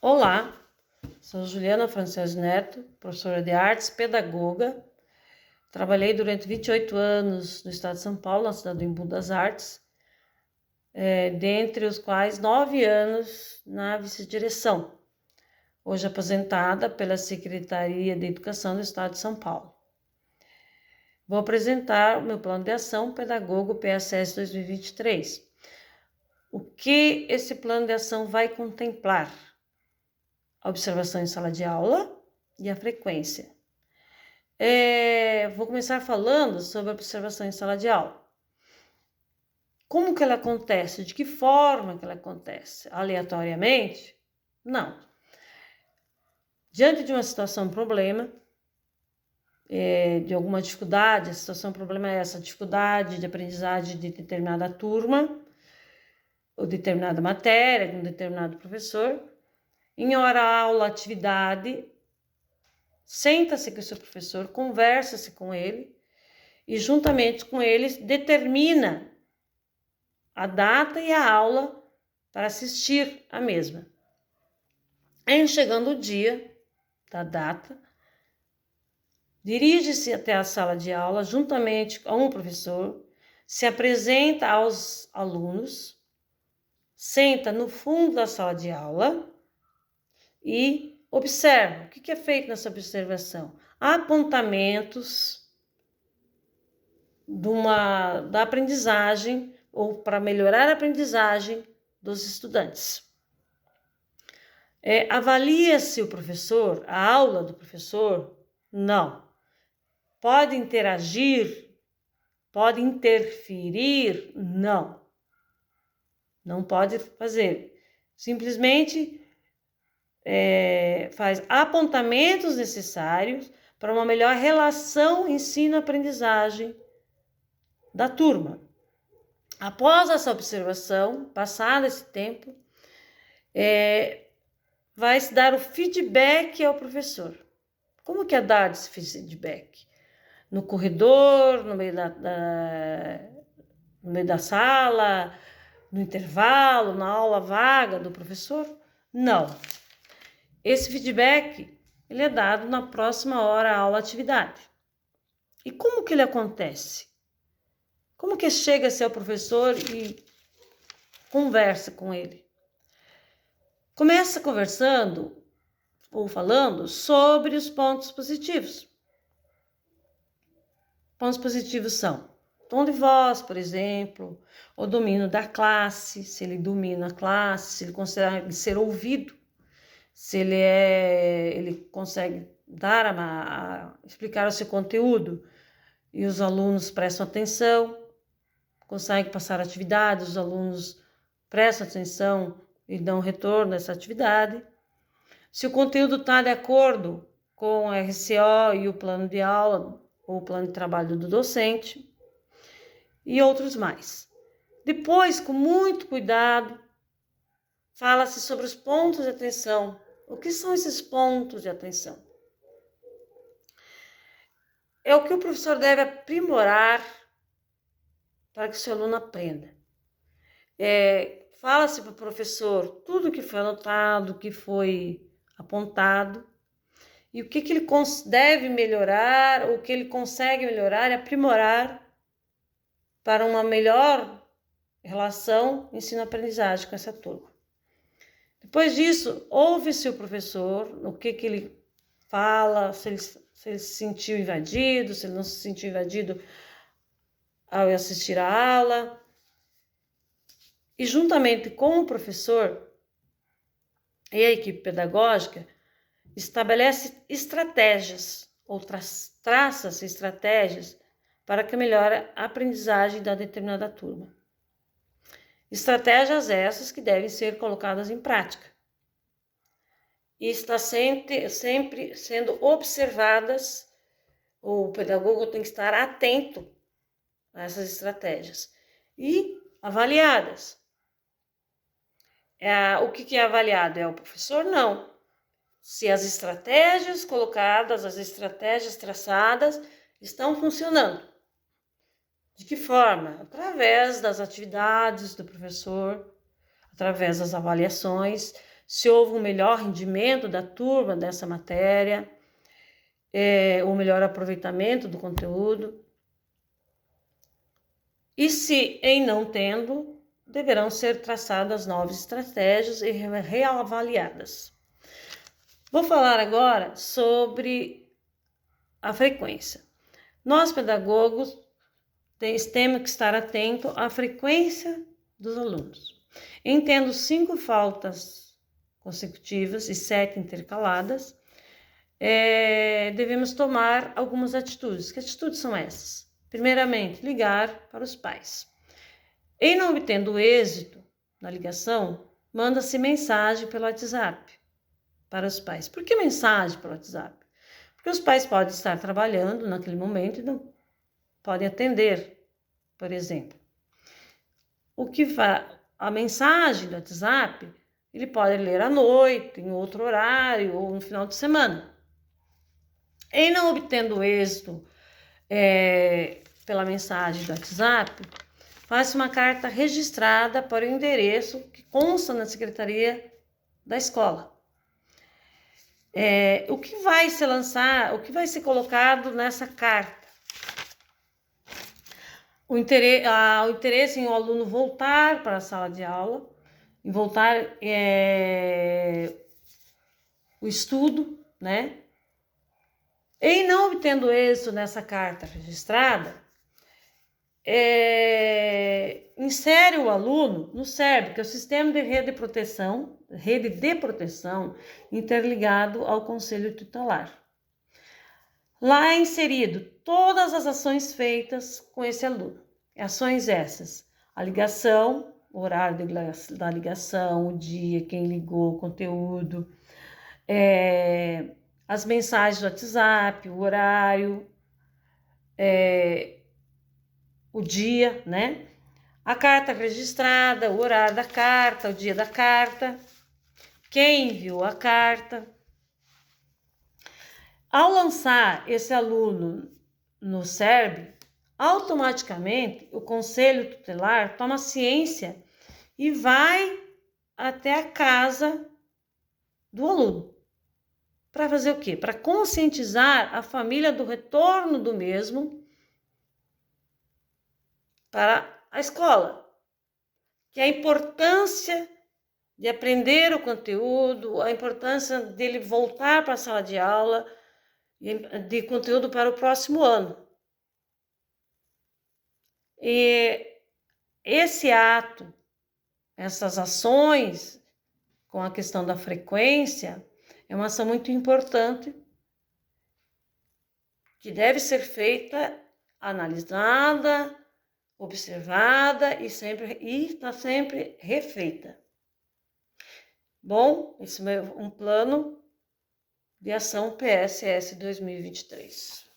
Olá, sou Juliana Frances Neto, professora de artes, pedagoga. Trabalhei durante 28 anos no estado de São Paulo, na cidade do Embu das Artes, dentre os quais 9 anos na vice-direção, hoje aposentada pela Secretaria de Educação do estado de São Paulo. Vou apresentar o meu plano de ação Pedagogo PSS 2023. O que esse plano de ação vai contemplar? A observação em sala de aula e a frequência. Vou começar falando sobre a observação em sala de aula. Como que ela acontece? De que forma que ela acontece? Aleatoriamente? Não. Diante de uma situação problema, de alguma dificuldade, a situação problema é essa, dificuldade de aprendizagem de determinada turma, ou determinada matéria, de um determinado professor, em hora aula, atividade, senta-se com o seu professor, conversa-se com ele e juntamente com ele determina a data e a aula para assistir à mesma. Em chegando o dia da data, dirige-se até a sala de aula juntamente com um professor, se apresenta aos alunos, senta no fundo da sala de aula e observa. O que é feito nessa observação? Apontamentos da aprendizagem ou para melhorar a aprendizagem dos estudantes. Avalia-se o professor, a aula do professor? Não. Pode interagir? Pode interferir? Não. Não pode fazer. Simplesmente faz apontamentos necessários para uma melhor relação ensino-aprendizagem da turma. Após essa observação, passado esse tempo, vai se dar o feedback ao professor. Como que é dado esse feedback? No corredor, no meio da sala, no intervalo, na aula vaga do professor? Não. Esse feedback ele é dado na próxima hora aula atividade. E como que ele acontece? Como que chega-se ao professor e conversa com ele? Começa conversando ou falando sobre os pontos positivos. Pontos positivos são tom de voz, por exemplo, o domínio da classe, se ele domina a classe, se ele consegue ser ouvido, se ele consegue explicar o seu conteúdo e os alunos prestam atenção, consegue passar atividades, os alunos prestam atenção e dão retorno a essa atividade. Se o conteúdo está de acordo com a RCO e o plano de aula ou o plano de trabalho do docente e outros mais. Depois, com muito cuidado, fala-se sobre os pontos de atenção. O que são esses pontos de atenção? É o que o professor deve aprimorar para que o seu aluno aprenda. Fala-se para o professor tudo que foi anotado, o que foi apontado, e o que ele deve melhorar, o que ele consegue melhorar e aprimorar para uma melhor relação ensino-aprendizagem com essa turma. Depois disso, ouve-se o professor, o que ele fala, se ele se sentiu invadido, se ele não se sentiu invadido ao assistir a aula. E juntamente com o professor e a equipe pedagógica, estabelece estratégias ou traça-se estratégias para que melhore a aprendizagem da determinada turma. Estratégias essas que devem ser colocadas em prática e está sempre sendo observadas. O pedagogo tem que estar atento a essas estratégias e avaliadas. O que é avaliado? É o professor? Não. Se as estratégias colocadas, as estratégias traçadas estão funcionando. De que forma? Através das atividades do professor, através das avaliações, se houve um melhor rendimento da turma dessa matéria, o melhor aproveitamento do conteúdo. E se em não tendo, deverão ser traçadas novas estratégias e reavaliadas. Vou falar agora sobre a frequência. Nós, pedagogos, temos que estar atentos à frequência dos alunos. Em tendo 5 faltas consecutivas e 7 intercaladas, devemos tomar algumas atitudes. Que atitudes são essas? Primeiramente, ligar para os pais. Em não obtendo êxito na ligação, manda-se mensagem pelo WhatsApp para os pais. Por que mensagem pelo WhatsApp? Porque os pais podem estar trabalhando naquele momento e não podem atender, por exemplo. A mensagem do WhatsApp, ele pode ler à noite, em outro horário ou no final de semana. Em não obtendo êxito pela mensagem do WhatsApp, faz uma carta registrada para o endereço que consta na secretaria da escola. O que vai ser colocado nessa carta? O interesse em o aluno voltar para a sala de aula, em voltar o estudo, né? Em não obtendo êxito nessa carta registrada, insere o aluno no SERB, que é o Sistema de Rede de Proteção interligado ao Conselho Tutelar. Lá é inserido todas as ações feitas com esse aluno. Ações essas: a ligação, o horário da ligação, o dia, quem ligou, o conteúdo, as mensagens do WhatsApp, o horário, o dia, né? A carta registrada, o horário da carta, o dia da carta, quem enviou a carta. Ao lançar esse aluno no SERB, automaticamente o Conselho Tutelar toma ciência e vai até a casa do aluno. Para fazer o quê? Para conscientizar a família do retorno do mesmo para a escola, que a importância de aprender o conteúdo, a importância dele voltar para a sala de aula, de conteúdo para o próximo ano. E esse ato, essas ações com a questão da frequência, é uma ação muito importante que deve ser feita, analisada, observada e está sempre refeita. Bom, esse é um plano de ação PSS 2023.